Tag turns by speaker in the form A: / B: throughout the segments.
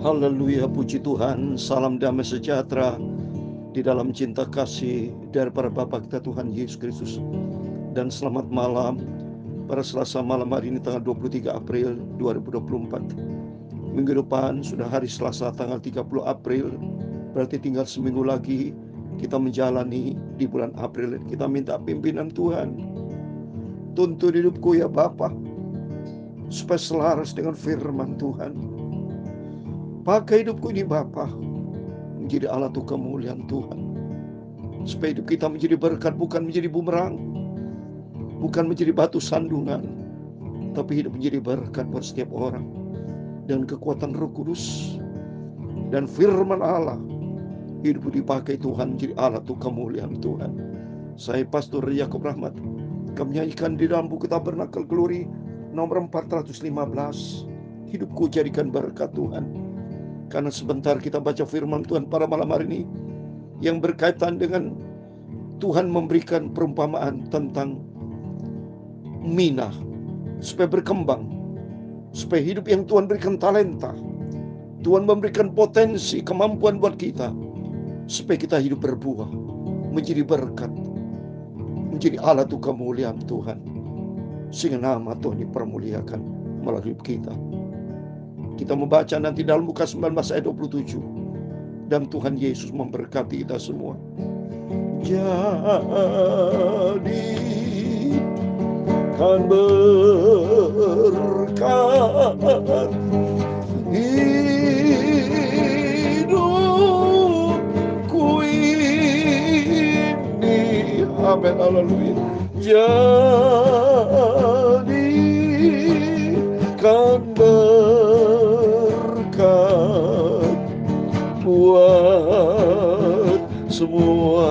A: Haleluya, puji Tuhan. Salam damai sejahtera di dalam cinta kasih daripada Bapa kita Tuhan Yesus Kristus. Dan selamat malam pada Selasa malam hari ini tanggal 23 April 2024. Minggu depan sudah hari Selasa tanggal 30 April. Berarti tinggal seminggu lagi kita menjalani di bulan April. Kita minta pimpinan Tuhan. Tuntun hidupku ya Bapa, supaya selaras dengan firman Tuhan. Pakai hidupku ini Bapa, menjadi alat untuk kemuliaan Tuhan. Supaya hidup kita menjadi berkat, bukan menjadi bumerang, bukan menjadi batu sandungan, tapi hidup menjadi berkat buat setiap orang. Dan kekuatan Roh Kudus dan firman Allah, hidup dipakai Tuhan menjadi alat untuk kemuliaan Tuhan. Saya Pastor Yakob Rahmat, kami nyanyikan di dalam buku Tabernakel Glory nomor 415. Hidupku jadikan berkat Tuhan. Karena sebentar kita baca firman Tuhan pada malam hari ini yang berkaitan dengan Tuhan memberikan perumpamaan tentang mina supaya berkembang, supaya hidup yang Tuhan berikan talenta, Tuhan memberikan potensi, kemampuan buat kita, supaya kita hidup berbuah, menjadi berkat, menjadi alat untuk kemuliaan Tuhan, sehingga nama Tuhan dipermuliakan melalui hidup kita. Kita membaca nanti dalam Lukas 19 ayat 27. Dan Tuhan Yesus memberkati kita semua. Jadi kan berkat hidupku ini. Amin, haleluya. Jadi kan berkat buat semua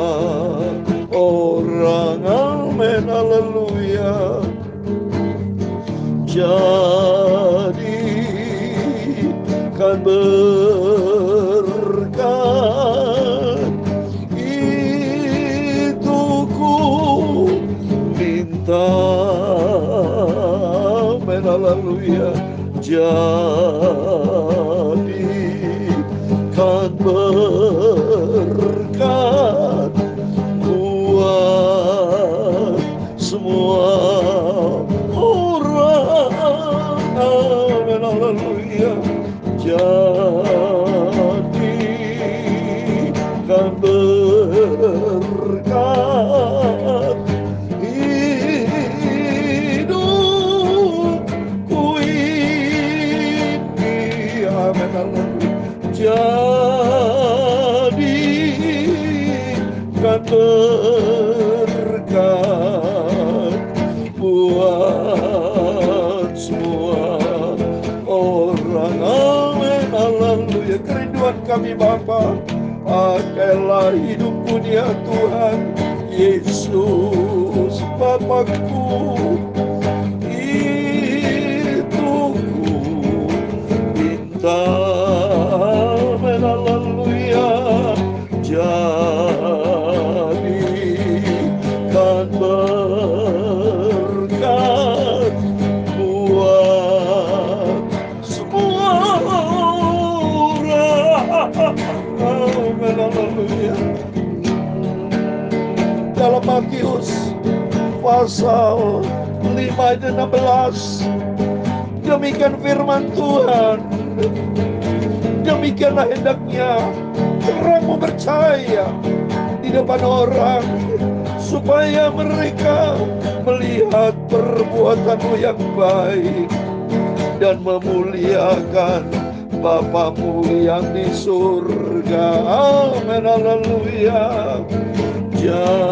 A: orang. Amin, haleluya. Jadi kan berkat itu ku minta. Amin, haleluya. Jadi kan berkat buat semua orang. Amin, haleluya. Jadi kan berkat hidupku ini. Amin, haleluya. Jadi kan berkat buat semua orang. Amin, haleluya. Kerinduan kami Bapa, pakailah hidupku ya Tuhan Yesus Bapakku, itu ku minta. Amin, haleluya. Jadi kan berkat buat semua orang. Amin, haleluya. Dalam Matius pasal 5 ayat 16, demikian firman Tuhan. Demikianlah hendaknya kamu percaya di depan orang, supaya mereka melihat perbuatanmu yang baik dan memuliakan Bapamu yang di surga. Amin, haleluya. Jadi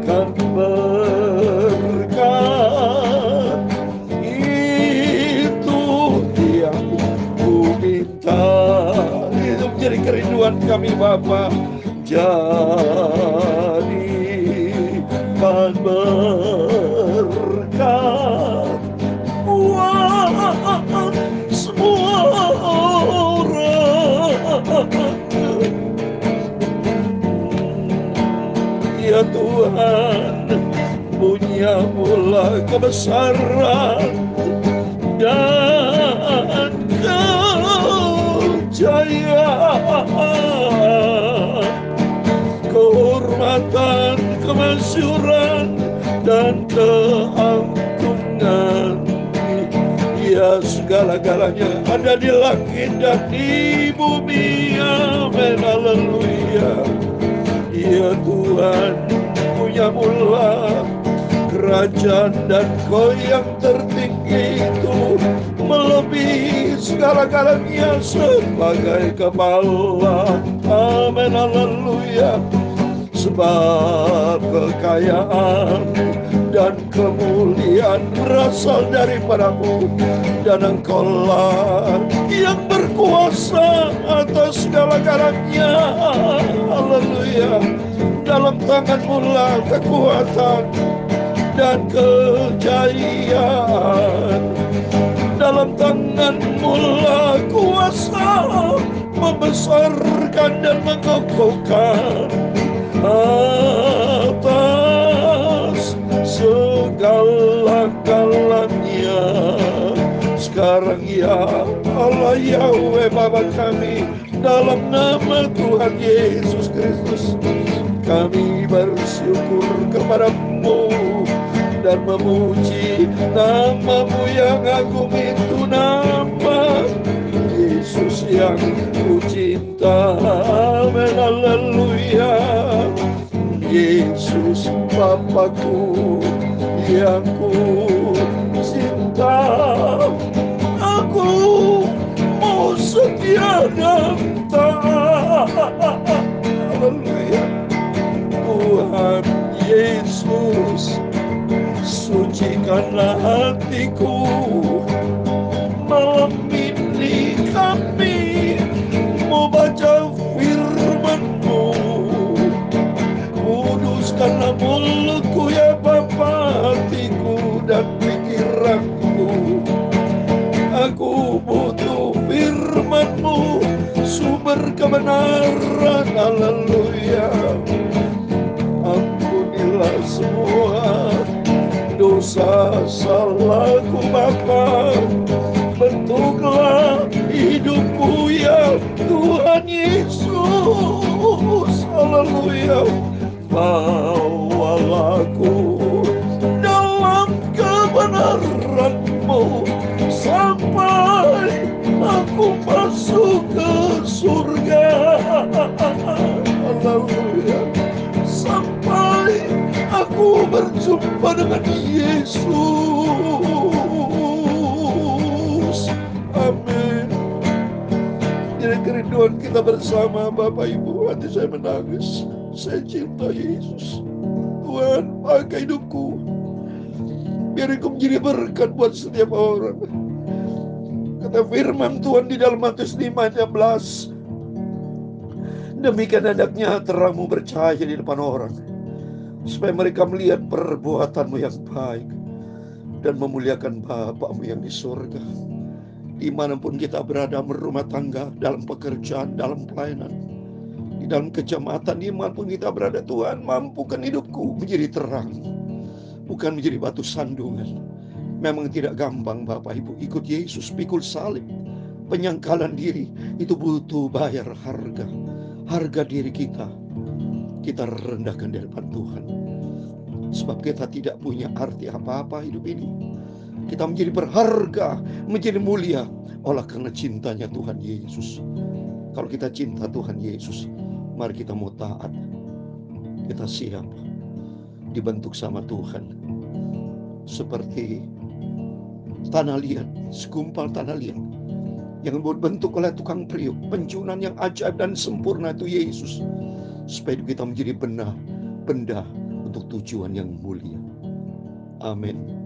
A: kan berkat itu yang ku minta. Itu menjadi kerinduan kami Bapa. Jadi kan berkat buat semua orang. Ya Tuhan, punya mula kebesaran dan kekayaan, kehormatan, kemasyuran, dan keagungan. Ya, segala-galanya ada di langit dan di bumi. Amin, haleluya. Ya Tuhan, punya mula kerajaan, dan Kau yang tertinggi itu melebihi segala-galanya sebagai kepala. Amin, haleluya. Sebab kekayaan dan kemuliaan berasal daripada-Mu, dan Engkau-lah yang berkuasa atas segala-galanya. Haleluya. Dalam tangan-Mu lah kekuatan dan kejayaan. Dalam tangan-Mu lah kuasa membesarkan dan mengokohkan atas segala-galanya. Sekarang ya Allah Yahweh Bapa kami, dalam nama Tuhan Yesus Kristus, kami bersyukur kepada-Mu dan memuji nama-Mu yang agung itu, nama Yesus yang Ku cinta. Amin, haleluya. Yesus Bapakku yang Ku cinta, aku mau setia dan taat. Haleluya. Tuhan Yesus, sucikanlah hatiku. Malam ini kami mau baca firman-Mu. Kuduskanlah mulutku ya Bapa, hatiku dan pikiranku. Aku butuh firman-Mu, sumber kebenaran. Haleluya. Ampunilah semua dosa salahku Bapa. Bentuklah hidupku ya Tuhan Yesus. Haleluya. Bawalah aku dalam kebenaran-Mu sampai aku masuk ke surga. Haleluya. Sampai aku berjumpa dengan Yesus. Amin. Jadi kerinduan kita bersama Bapak Ibu, hati saya menangis. Saya cinta Yesus. Tuhan, pakai hidupku, biar aku menjadi berkat buat setiap orang. Kata firman Tuhan di dalam Matius 5:16, demikian hendaknya terang-Mu bercahaya di depan orang, supaya mereka melihat perbuatan-Mu yang baik dan memuliakan Bapa-Mu yang di surga. Dimanapun kita berada, berumah tangga, dalam pekerjaan, dalam pelayanan, di dalam kejamatan, dimanapun kita berada, Tuhan mampukan hidupku menjadi terang, bukan menjadi batu sandungan. Memang tidak gampang Bapak Ibu, ikut Yesus, pikul salib, penyangkalan diri, itu butuh bayar harga diri kita rendahkan di depan Tuhan. Sebab kita tidak punya arti apa-apa hidup ini. Kita menjadi berharga, menjadi mulia oleh karena cintanya Tuhan Yesus. Kalau kita cinta Tuhan Yesus, mari kita mau taat. Kita siap dibentuk sama Tuhan. Seperti tanah liat, segumpal tanah liat yang dibentuk oleh tukang periuk, pencunan yang ajaib dan sempurna itu Yesus. Supaya kita menjadi benda untuk tujuan yang mulia. Amin.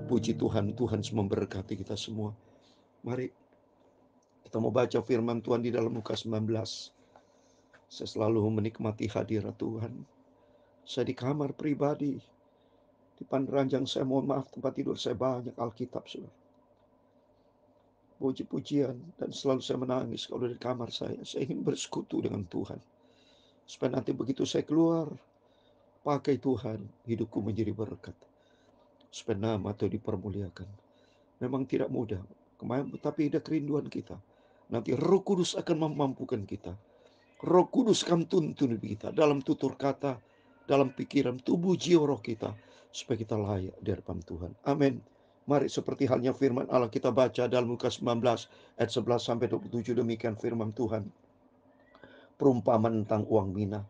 A: Puji Tuhan, Tuhan memberkati kita semua. Mari kita mau baca firman Tuhan di dalam Lukas 19. Saya selalu menikmati hadirat Tuhan. Saya di kamar pribadi, di depan ranjang saya, mohon maaf, tempat tidur saya banyak Alkitab, saudara. Puji-pujian, dan selalu saya menangis kalau di kamar saya. Saya ingin bersekutu dengan Tuhan. Supaya nanti begitu saya keluar, pakai Tuhan, hidupku menjadi berkat. Supaya nama Tuhan dipermuliakan. Memang tidak mudah, tapi ada kerinduan kita Nanti Roh Kudus akan memampukan kita. Roh Kudus akan tuntun kita dalam tutur kata, dalam pikiran, tubuh, jiwa, roh kita, supaya kita layak di hadapan Tuhan. Amin. Mari seperti halnya firman Allah kita baca dalam Lukas 19 ayat 11 sampai 27, demikian firman Tuhan. Perumpamaan tentang uang mina.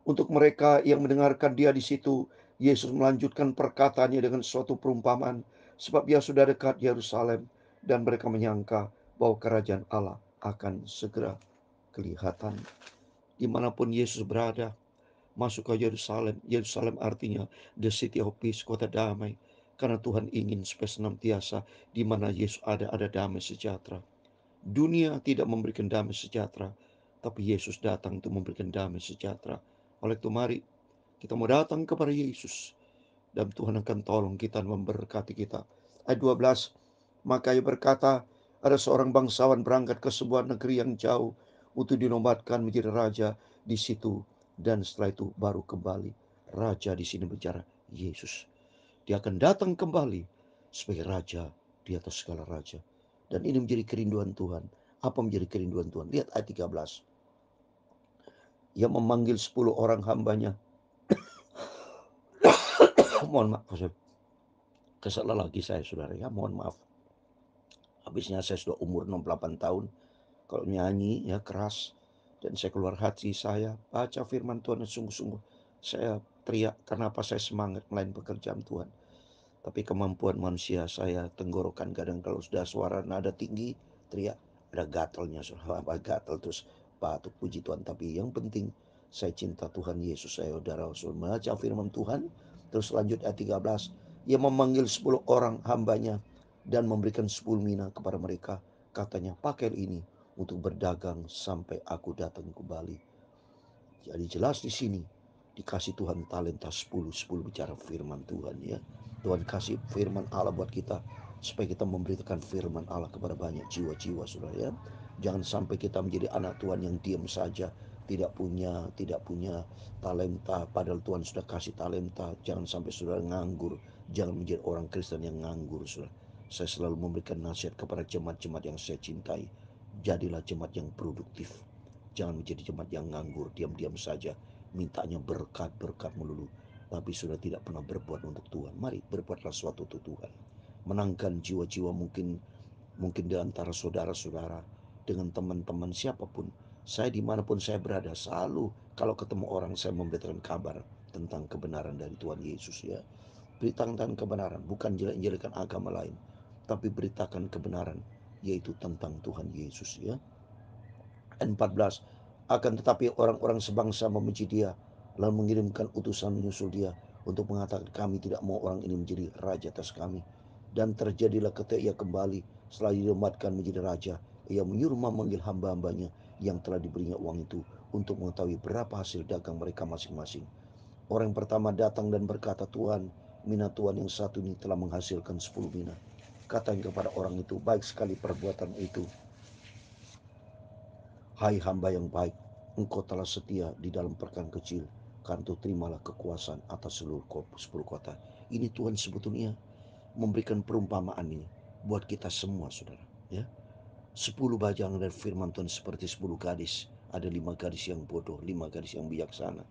A: Untuk mereka yang mendengarkan dia di situ, Yesus melanjutkan perkataannya dengan suatu perumpamaan, sebab ia sudah dekat Yerusalem dan mereka menyangka bahwa kerajaan Allah akan segera kelihatan. Dimanapun Yesus berada, masuk ke Yerusalem. Yerusalem artinya the city of peace, kota damai. Karena Tuhan ingin supaya senantiasa di mana Yesus ada damai sejahtera. Dunia tidak memberikan damai sejahtera, tapi Yesus datang untuk memberikan damai sejahtera. Oleh itu mari kita mau datang kepada Yesus, dan Tuhan akan tolong kita dan memberkati kita. Ayat 12, maka ia berkata, ada seorang bangsawan berangkat ke sebuah negeri yang jauh untuk dinobatkan menjadi raja di situ, dan setelah itu baru kembali. Raja di sini bicara Yesus. Dia akan datang kembali sebagai raja di atas segala raja. Dan ini menjadi kerinduan Tuhan. Apa menjadi kerinduan Tuhan? Lihat ayat 13. Ia memanggil 10 orang hambanya. Mohon maaf, kesalahan lagi saya, saudara ya, mohon maaf. Habisnya saya sudah umur 68 tahun. Kalau nyanyi ya keras, dan saya keluar hati saya baca firman Tuhan dan sungguh-sungguh saya teriak karena apa, saya semangat melayan pekerjaan Tuhan. Tapi kemampuan manusia, saya tenggorokan kadang kalau sudah suara nada tinggi teriak ada gatalnya, apa gatal terus batuk, puji Tuhan. Tapi yang penting saya cinta Tuhan Yesus. Saya saudara Rasul membaca firman Tuhan. Terus lanjut ayat 13, ia memanggil 10 orang hambanya dan memberikan 10 mina kepada mereka. Katanya, pakai ini untuk berdagang sampai aku datang kembali. Jadi jelas di sini dikasih Tuhan talenta 10 bicara firman Tuhan ya. Tuhan kasih firman Allah buat kita supaya kita memberitakan firman Allah kepada banyak jiwa-jiwa, saudara ya. Jangan sampai kita menjadi anak Tuhan yang diam saja, tidak punya talenta, padahal Tuhan sudah kasih talenta. Jangan sampai saudara nganggur, jangan menjadi orang Kristen yang nganggur, saudara. Saya selalu memberikan nasihat kepada jemaat-jemaat yang saya cintai. Jadilah jemaat yang produktif. Jangan menjadi jemaat yang nganggur, diam-diam saja, mintanya berkat-berkat melulu, tapi sudah tidak pernah berbuat untuk Tuhan. Mari berbuatlah sesuatu untuk Tuhan. Menangkan jiwa-jiwa, mungkin di antara saudara-saudara, dengan teman-teman siapapun. Saya dimanapun saya berada, selalu kalau ketemu orang saya memberitakan kabar tentang kebenaran dari Tuhan Yesus ya. Beritakan kebenaran, bukan jelek-jelekan agama lain, tapi beritakan kebenaran, yaitu tentang Tuhan Yesus ya. 14, akan tetapi orang-orang sebangsa membenci dia, lalu mengirimkan utusan menyusul dia untuk mengatakan, kami tidak mau orang ini menjadi raja atas kami. Dan terjadilah ketika ia kembali setelah dinobatkan menjadi raja, ia menyuruh memanggil hamba-hambanya yang telah diberinya uang itu untuk mengetahui berapa hasil dagang mereka masing-masing. Orang yang pertama datang dan berkata, Tuhan, mina Tuhan yang satu ini telah menghasilkan 10 mina. Katanya kepada orang itu, baik sekali perbuatan itu, hai hamba yang baik, engkau telah setia di dalam perkara kecil, karena terimalah kekuasaan atas seluruh 10 kota. Ini Tuhan sebetulnya memberikan perumpamaan ini buat kita semua, saudara. Ya, 10 bajangan dari firman Tuhan seperti 10 gadis. Ada 5 gadis yang bodoh, 5 gadis yang bijaksana.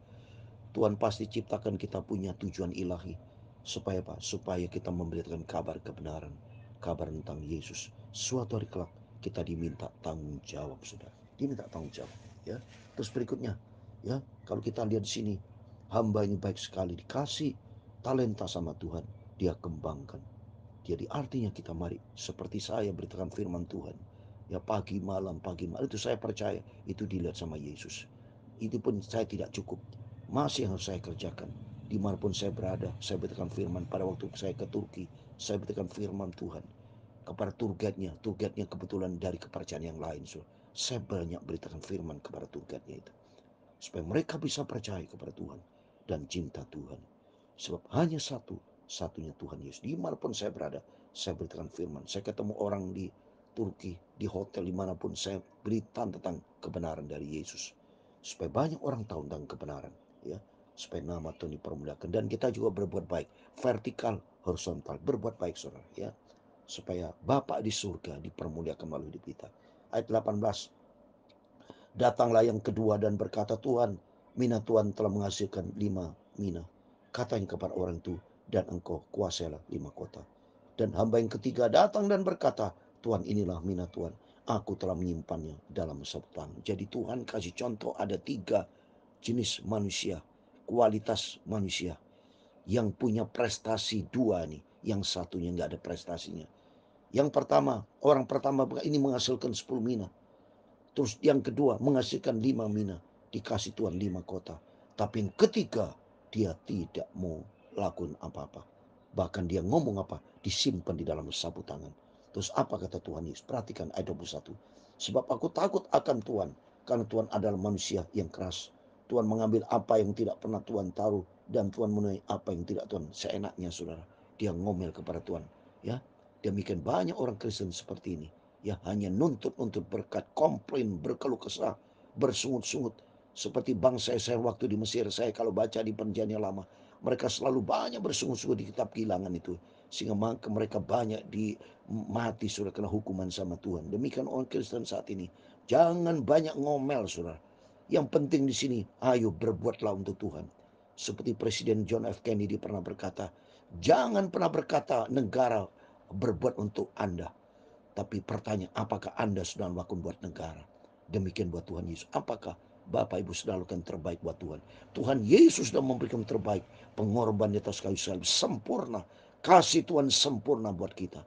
A: Tuhan pasti ciptakan kita punya tujuan ilahi. Supaya apa? Supaya kita memberitakan kabar kebenaran, kabar tentang Yesus. Suatu hari kelak kita diminta tanggung jawab, saudara. Diminta tanggung jawab. Ya. Terus berikutnya, ya, kalau kita lihat di sini, hamba ini baik sekali, dikasih talenta sama Tuhan, dia kembangkan. Jadi artinya kita mari seperti saya beritakan firman Tuhan. Ya, pagi malam itu saya percaya itu dilihat sama Yesus. Itu pun saya tidak cukup, masih yang harus saya kerjakan. Dimanapun saya berada, saya beritakan firman. Pada waktu saya ke Turki, saya beritakan firman Tuhan kepada tour guide-nya kebetulan dari kepercayaan yang lain. So, saya banyak beritakan firman kepada tour guide-nya itu, supaya mereka bisa percaya kepada Tuhan dan cinta Tuhan. Sebab hanya satunya Tuhan Yesus. Dimanapun saya berada, saya beritakan firman. Saya ketemu orang di Turki, di hotel, dimanapun saya beritakan tentang kebenaran dari Yesus, supaya banyak orang tahu tentang kebenaran, ya, supaya nama Tuhan dipermuliakan. Dan kita juga berbuat baik, vertikal, horizontal, berbuat baik, saudara, ya, supaya Bapa di surga dipermuliakan melalui hidup kita. ayat 18. Datanglah yang kedua dan berkata, Tuhan, mina Tuhan telah menghasilkan 5 mina. Katanya kepada orang itu, dan engkau kuasailah 5 kota. Dan hamba yang ketiga datang dan berkata, Tuhan, inilah mina Tuhan, aku telah menyimpannya dalam sabutang. Jadi Tuhan kasih contoh ada 3 jenis manusia, kualitas manusia. Yang punya prestasi 2 nih, yang satunya nggak ada prestasinya. Yang pertama, orang pertama ini menghasilkan 10 mina. Terus yang kedua menghasilkan 5 mina. Dikasih Tuhan 5 kota. Tapi yang ketiga dia tidak mau lakukan apa-apa. Bahkan dia ngomong apa? Disimpan di dalam sapu tangan. Terus apa kata Tuhan Yesus? Perhatikan ayat 21. Sebab aku takut akan Tuhan. Karena Tuhan adalah manusia yang keras. Tuhan mengambil apa yang tidak pernah Tuhan taruh. Dan Tuhan menuai apa yang tidak Tuhan seenaknya, saudara. Dia ngomel kepada Tuhan. Ya, demikian banyak orang Kristen seperti ini. Ya, hanya nuntut-nuntut berkat, komplain, berkeluh kesah, bersungut-sungut. Seperti bangsa saya waktu di Mesir, saya kalau baca di Perjanjian Lama, mereka selalu banyak bersungut-sungut di kitab Kehilangan itu. Sehingga mereka banyak mati, saudara, kena hukuman sama Tuhan. Demikian orang Kristen saat ini. Jangan banyak ngomel, saudara. Yang penting di sini, ayo berbuatlah untuk Tuhan. Seperti Presiden John F. Kennedy pernah berkata, jangan pernah berkata negara berbuat untuk Anda. Tapi pertanyaan, apakah Anda sudah melakukan buat negara? Demikian buat Tuhan Yesus. Apakah Bapak Ibu sudah lakukan terbaik buat Tuhan? Tuhan Yesus sudah memberikan terbaik. Pengorban di atas kayu salib sempurna. Kasih Tuhan sempurna buat kita.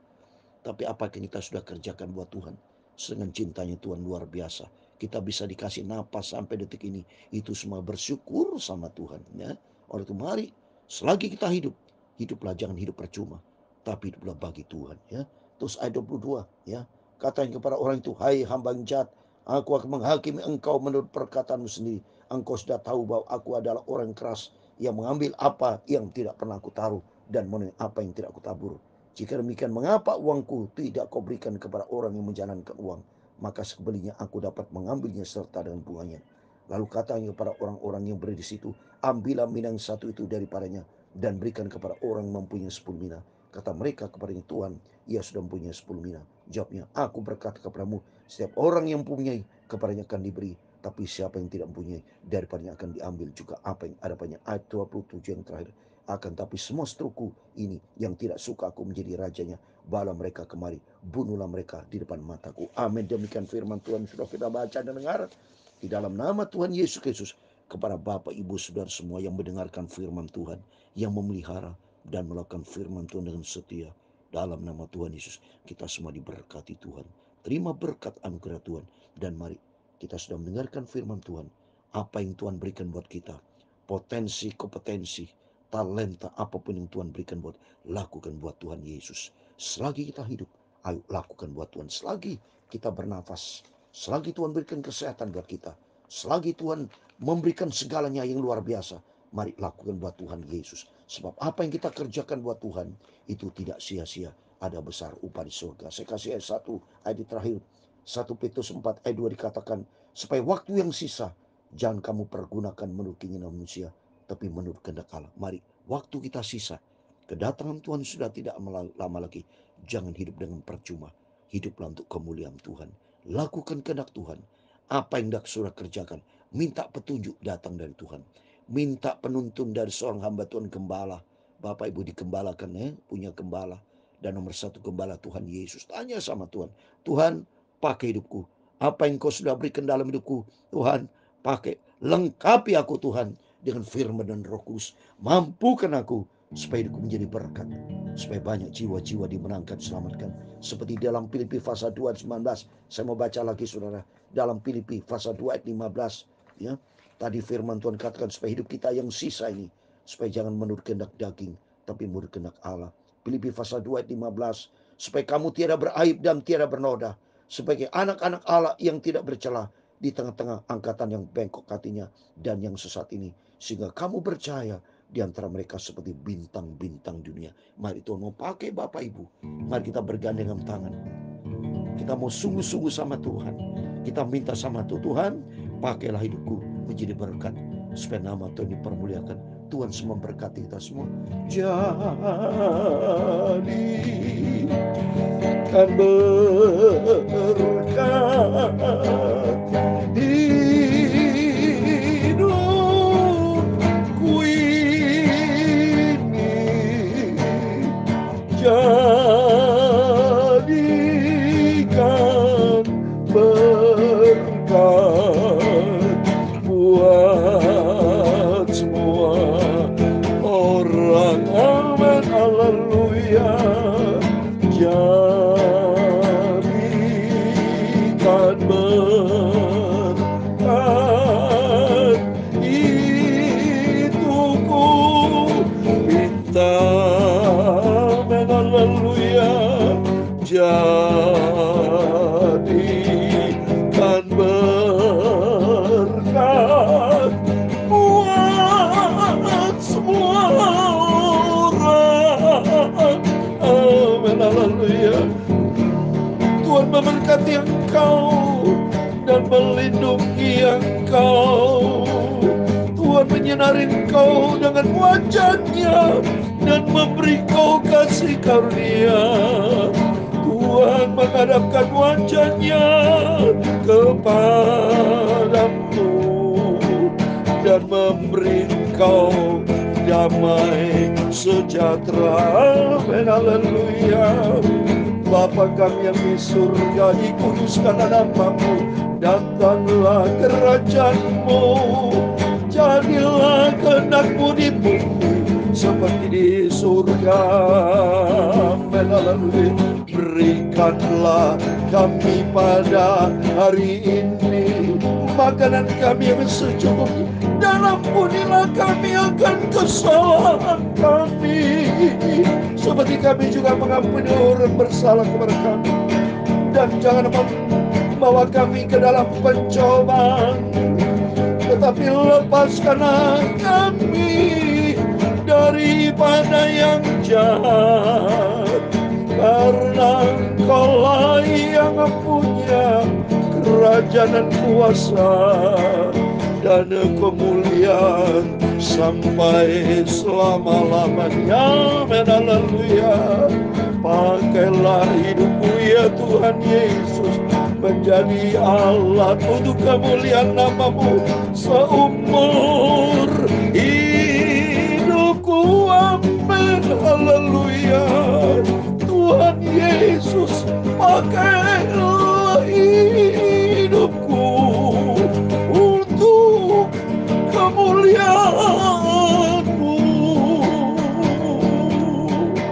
A: Tapi apakah kita sudah kerjakan buat Tuhan? Dengan cintanya Tuhan luar biasa. Kita bisa dikasih napas sampai detik ini. Itu semua bersyukur sama Tuhan. Ya. Oleh itu mari, selagi kita hidup, hiduplah jangan hidup percuma. Tapi hiduplah bagi Tuhan. Ya. Terus ayat 22, ya. Katanya kepada orang itu, hai hamba yang jahat, aku akan menghakimi engkau menurut perkataanmu sendiri. Engkau sudah tahu bahwa aku adalah orang keras yang mengambil apa yang tidak pernah aku taruh dan menuai apa yang tidak aku tabur. Jika demikian, mengapa uangku tidak kau berikan kepada orang yang menjalankan uang? Maka sekebalinya aku dapat mengambilnya serta dengan bunganya. Lalu katanya kepada orang-orang yang berada di situ, ambillah mina yang satu itu daripadanya dan berikan kepada orang yang mempunyai 10 mina. Kata mereka kepadanya, Tuhan, ia sudah mempunyai 10 mina. Jawabnya, aku berkata kepadamu, setiap orang yang mempunyai, kepadanya akan diberi. Tapi siapa yang tidak mempunyai, daripadanya akan diambil juga apa yang ada padanya. Ayat 27 yang terakhir. Akan tapi semua seteruku ini yang tidak suka aku menjadi rajanya, bawa mereka kemari, bunuhlah mereka di depan mataku. Amin. Demikian firman Tuhan sudah kita baca dan dengar. Di dalam nama Tuhan Yesus Kristus, kepada Bapak, Ibu, Saudara semua yang mendengarkan firman Tuhan, yang memelihara dan melakukan firman Tuhan dengan setia, dalam nama Tuhan Yesus, kita semua diberkati Tuhan. Terima berkat anugerah Tuhan. Dan mari, kita sudah mendengarkan firman Tuhan. Apa yang Tuhan berikan buat kita, potensi, kompetensi, talenta, apapun yang Tuhan berikan buat, lakukan buat Tuhan Yesus. Selagi kita hidup, ayo lakukan buat Tuhan. Selagi kita bernafas, selagi Tuhan berikan kesehatan buat kita, selagi Tuhan memberikan segalanya yang luar biasa, mari lakukan buat Tuhan Yesus. Sebab apa yang kita kerjakan buat Tuhan, itu tidak sia-sia. Ada besar upah di surga. Saya kasih ayat 1, ayat terakhir. 1 Petrus 4 ayat 2 dikatakan, supaya waktu yang sisa, jangan kamu pergunakan menurut keinginan manusia, tapi menurut kehendak Allah. Mari, waktu kita sisa, kedatangan Tuhan sudah tidak lama lagi. Jangan hidup dengan percuma. Hiduplah untuk kemuliaan Tuhan. Lakukan kehendak Tuhan. Apa yang hendak saudara kerjakan, minta petunjuk datang dari Tuhan. Minta penuntun dari seorang hamba Tuhan, gembala. Bapak Ibu dikembalakan, punya gembala. Dan nomor 1 gembala Tuhan Yesus. Tanya sama Tuhan, Tuhan, pakai hidupku. Apa yang kau sudah berikan dalam hidupku, Tuhan, pakai. Lengkapi aku Tuhan dengan firman dan Roh Kudus. Mampukan aku supaya hidupku menjadi berkat, supaya banyak jiwa-jiwa dimenangkan, selamatkan. Seperti dalam Filipi pasal 2 ayat 19. Saya mau baca lagi, saudara. Dalam Filipi pasal 2 ayat 15, ya. Tadi firman Tuhan katakan supaya hidup kita yang sisa ini, supaya jangan menurut kehendak daging, tapi menurut kehendak Allah. Filipi pasal 2 ayat 15. Supaya kamu tiada beraib dan tiada bernoda, sebagai anak-anak Allah yang tidak bercela di tengah-tengah angkatan yang bengkok hatinya dan yang sesat ini, sehingga kamu percaya di antara mereka seperti bintang-bintang dunia. Mari Tuhan mau pakai Bapak Ibu. Mari kita bergandengan tangan. Kita mau sungguh-sungguh sama Tuhan. Kita minta sama Tuhan, pakailah hidupku menjadi berkat, supaya nama Tuhan dipermuliakan. Tuhan semua memberkati kita semua. Jadikan berkat hidupku ini, jadikan berkat buat semua orang. Amin, haleluya. Jadikan berkat itu ku minta. Amin, haleluya. Jadikan berkat buat semua orang. Amin, haleluya. Tuhan memberkati engkau dan melindungi engkau. Tuhan menyinari engkau dengan wajah-Nya dan memberi kau kasih karunia. Tuhan menghadapkan wajah-Nya kepadamu dan memberi kau damai sejahtera. Amin, haleluya. Bapa kami yang di surga, dikuduskanlah nama-Mu, datanglah kerajaan-Mu, jadilah kehendak-Mu di bumi seperti di surga. Amin, haleluya. Berikanlah kami pada hari ini makanan kami yang secukupnya, dan ampunilah kami akan kesalahan kami, seperti kami juga mengampuni orang bersalah kepada kami. Dan jangan membawa kami ke dalam pencobaan, tetapi lepaskanlah kami daripada yang jahat. Karena Engkau-lah yang punya kerajaan dan kuasa dan kemuliaan sampai selama-lamanya. Amin, haleluya. Pakailah hidupku ya Tuhan Yesus menjadi alat untuk kemuliaan nama-Mu seumur hidupku. Amin, haleluya. Tuhan Yesus, pakailah hidupku untuk kemuliaan-Mu.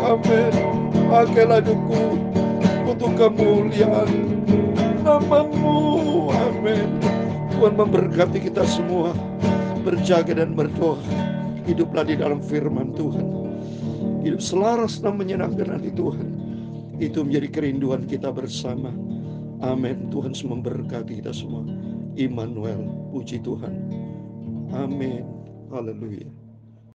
A: Amin. Pakailah hidupku untuk kemuliaan nama-Mu. Amin. Tuhan memberkati kita semua, berjaga dan berdoa. Hiduplah di dalam firman Tuhan. Hidup selaras dan menyenangkan hati Tuhan. Itu menjadi kerinduan kita bersama. Amin. Tuhan memberkati kita semua. Immanuel, puji Tuhan. Amin. Haleluya.